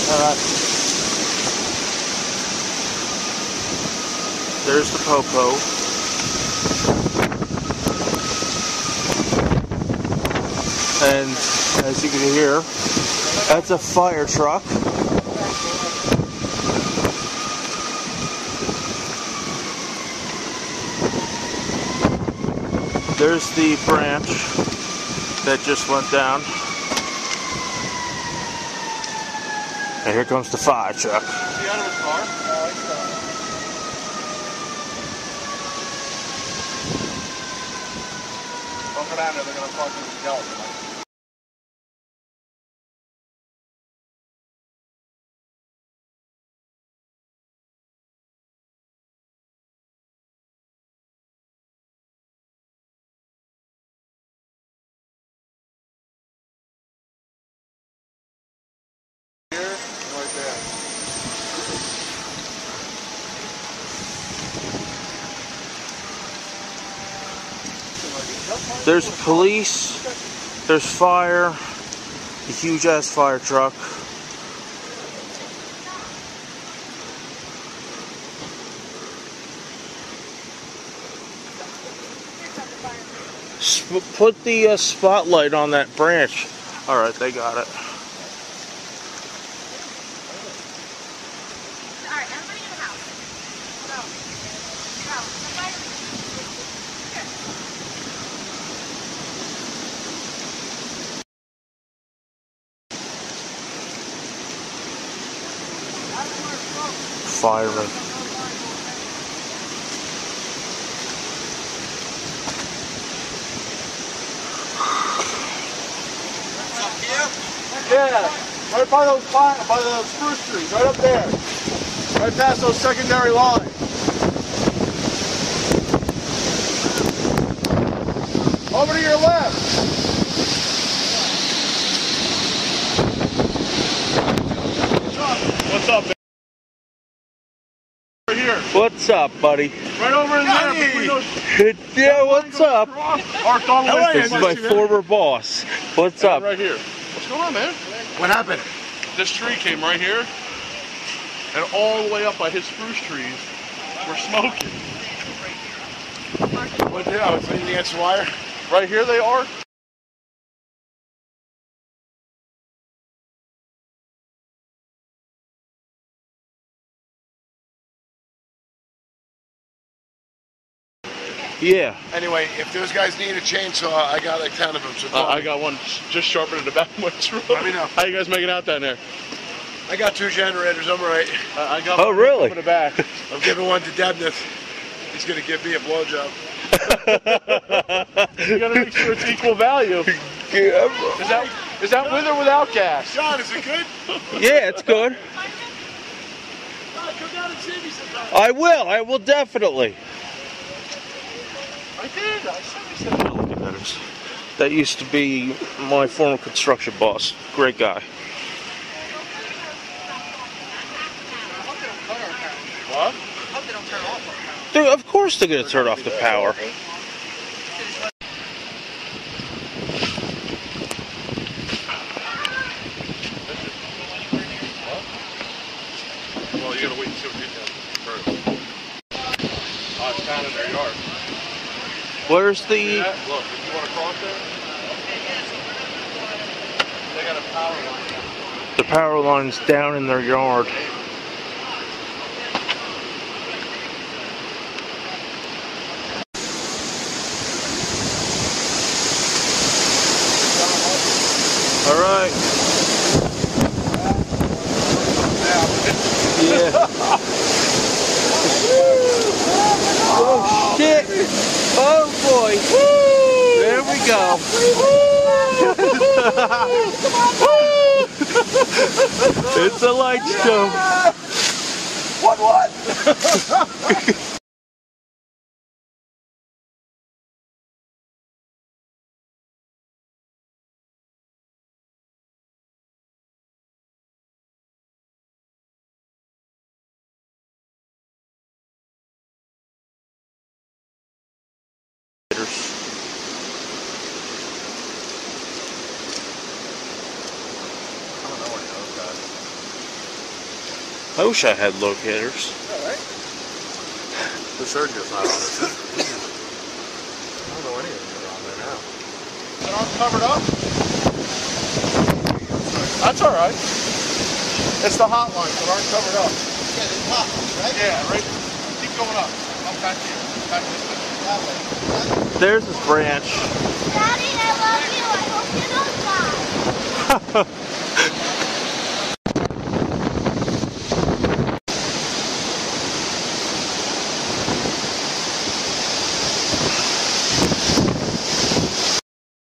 Alright. There's the popo. And as you can hear, that's a fire truck. There's the branch that just went down. And here comes the fire truck. Is he out of his car? Don't go down there, they're going to talk to the skeleton. There's police, there's fire, a huge ass fire truck. Put the spotlight on that branch. Alright, they got it. Alright, everybody in the house. Go. Go. Firing. Yeah, right by those spruce trees, right up there. Right past those secondary lines. Over to your left. What's up, man? Right here. What's up, buddy? Right over in there. Between those, Yeah, what's up? Arced all the way This is my former boss. What's up? Right here. What's going on, man? What happened? This tree came right here, and all the way up by his spruce trees, we're smoking. What did I was leaning against the wire? Right here they are. Yeah. Anyway, if those guys need a chainsaw, I got like 10 of them. So I got one just sharpened in the back of my truck. Let me know. How you guys making out down there? I got 2 generators. I'm right. I got one really? In the back. I'm giving one to Debnith. He's gonna give me a blowjob. You gotta make sure it's equal value. Is that with or without gas? John, is it good? Yeah, it's good. Come down and see me sometime. I will definitely. I did. I said That used to be my former construction boss. Great guy. What? Hope they don't turn off our power. Dude, of course they're going to turn off the power. Well, you gotta wait and see what you do first. Oh, it's down in their yard. Where's the... Look, if you want to cross there, they got a power line. The power line's down in their yard. All right. Yeah. Oh shit! Oh boy! There we go. It's a light show. What? I wish I had locators. Yeah, right? The surgeon's not on it. I don't know anything that's on there now. Is it arm covered up? That's alright. It's the hot lines that aren't covered up. Yeah, the top, right? Yeah, right. Keep going up. Up back here. Back this way. That way. There's this branch. Daddy, I love you. I hope you don't die.